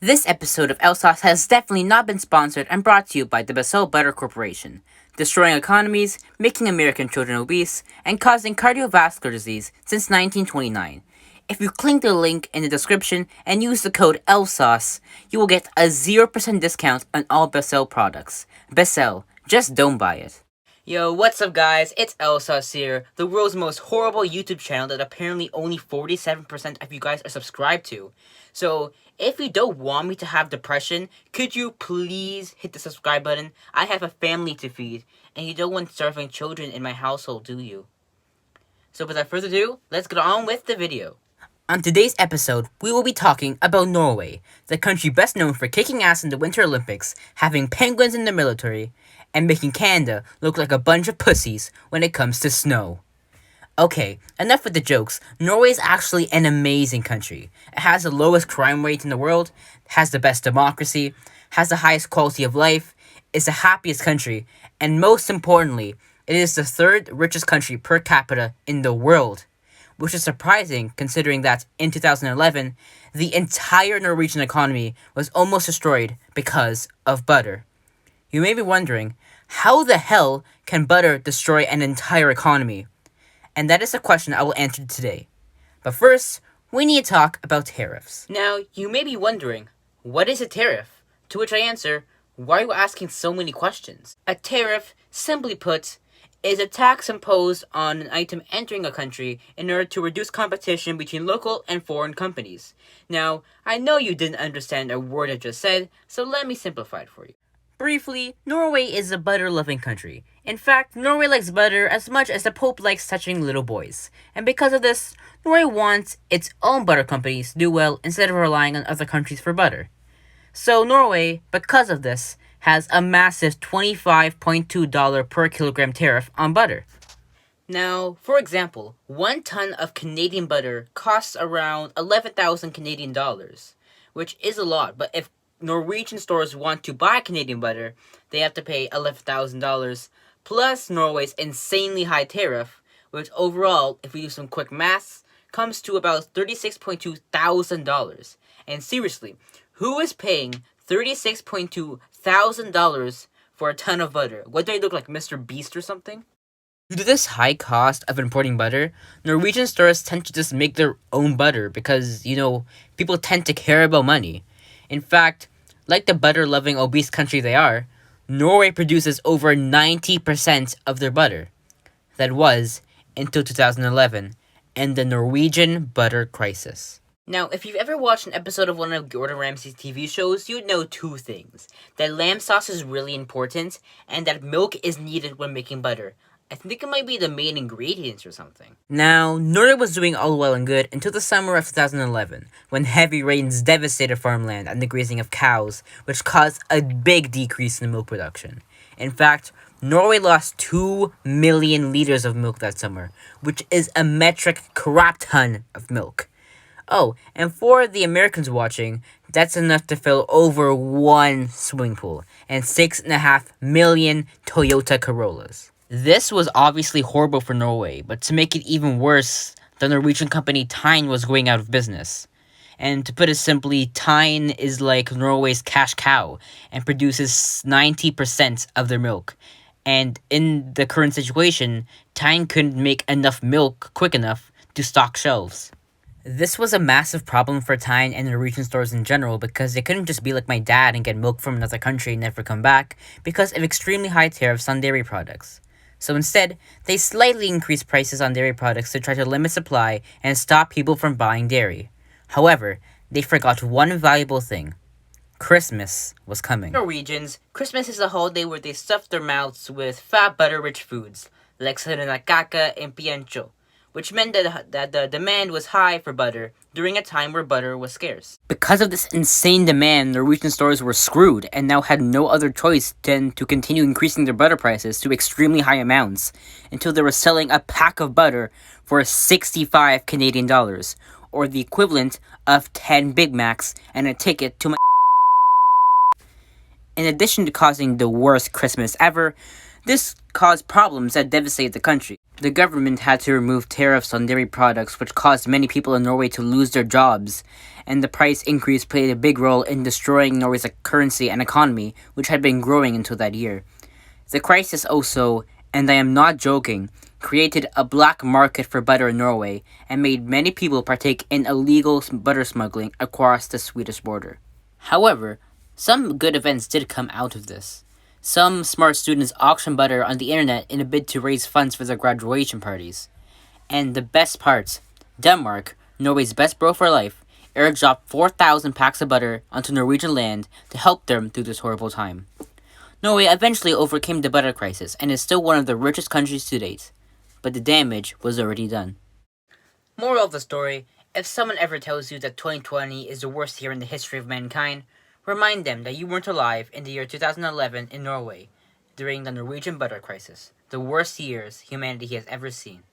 This episode of Elsauce has definitely not been sponsored and brought to you by the Basel Butter Corporation, destroying economies, making American children obese, and causing cardiovascular disease since 1929. If you click the link in the description and use the code ELSAUCE, you will get a 0% discount on all Basel products. Basel, just don't buy it. Yo, what's up guys? It's Elsauce here, the world's most horrible YouTube channel that apparently only 47% of you guys are subscribed to. So, if you don't want me to have depression, could you please hit the subscribe button? I have a family to feed, and you don't want starving children in my household, do you? So without further ado, let's get on with the video. On today's episode, we will be talking about Norway, the country best known for kicking ass in the Winter Olympics, having penguins in the military, and making Canada look like a bunch of pussies when it comes to snow. Okay, enough with the jokes. Norway is actually an amazing country. It has the lowest crime rate in the world, has the best democracy, has the highest quality of life, is the happiest country, and most importantly, it is the third richest country per capita in the world. Which is surprising considering that in 2011, the entire Norwegian economy was almost destroyed because of butter. You may be wondering, how the hell can butter destroy an entire economy? And that is a question I will answer today. But first, we need to talk about tariffs. Now, you may be wondering, what is a tariff? To which I answer, why are you asking so many questions? A tariff, simply put, is a tax imposed on an item entering a country in order to reduce competition between local and foreign companies. Now, I know you didn't understand a word I just said, so let me simplify it for you. Briefly, Norway is a butter-loving country. In fact, Norway likes butter as much as the Pope likes touching little boys. And because of this, Norway wants its own butter companies to do well instead of relying on other countries for butter. So Norway, because of this, has a massive $25.2 per kilogram tariff on butter. Now, for example, 1 ton of Canadian butter costs around 11,000 Canadian dollars, which is a lot, but if Norwegian stores want to buy Canadian butter, they have to pay $11,000 plus Norway's insanely high tariff, which overall, if we do some quick maths, comes to about $36.2 thousand. And seriously, who is paying $36.2 thousand for a ton of butter? What do I look like, Mr.Beast or something? Due to this high cost of importing butter, Norwegian stores tend to just make their own butter because, people tend to care about money. In fact, like the butter-loving obese country they are, Norway produces over 90% of their butter. That was until 2011 and the Norwegian Butter Crisis. Now, if you've ever watched an episode of one of Gordon Ramsay's TV shows, you'd know 2 things. That lamb sauce is really important, and that milk is needed when making butter. I think it might be the main ingredients or something. Now, Norway was doing all well and good until the summer of 2011, when heavy rains devastated farmland and the grazing of cows, which caused a big decrease in milk production. In fact, Norway lost 2 million liters of milk that summer, which is a metric crap ton of milk. Oh, and for the Americans watching, that's enough to fill over 1 swimming pool and 6.5 million Toyota Corollas. This was obviously horrible for Norway, but to make it even worse, the Norwegian company Tine was going out of business. And to put it simply, Tine is like Norway's cash cow and produces 90% of their milk. And in the current situation, Tine couldn't make enough milk quick enough to stock shelves. This was a massive problem for Tine and Norwegian stores in general because they couldn't just be like my dad and get milk from another country and never come back because of extremely high tariffs on dairy products. So instead, they slightly increased prices on dairy products to try to limit supply and stop people from buying dairy. However, they forgot one valuable thing. Christmas was coming. Norwegians, Christmas is a holiday where they stuff their mouths with fat butter-rich foods, like sarinakaka and piancho, which meant that the demand was high for butter during a time where butter was scarce. Because of this insane demand, Norwegian stores were screwed and now had no other choice than to continue increasing their butter prices to extremely high amounts until they were selling a pack of butter for 65 Canadian dollars, or the equivalent of 10 Big Macs and a ticket to my. In addition to causing the worst Christmas ever, this caused problems that devastated the country. The government had to remove tariffs on dairy products, which caused many people in Norway to lose their jobs, and the price increase played a big role in destroying Norway's currency and economy, which had been growing until that year. The crisis also, and I am not joking, created a black market for butter in Norway and made many people partake in illegal butter smuggling across the Swedish border. However, some good events did come out of this. Some smart students auctioned butter on the internet in a bid to raise funds for their graduation parties. And the best part, Denmark, Norway's best bro for life, airdropped 4,000 packs of butter onto Norwegian land to help them through this horrible time. Norway eventually overcame the butter crisis and is still one of the richest countries to date, but the damage was already done. Moral of the story, if someone ever tells you that 2020 is the worst year in the history of mankind, remind them that you weren't alive in the year 2011 in Norway, during the Norwegian Butter Crisis, the worst years humanity has ever seen.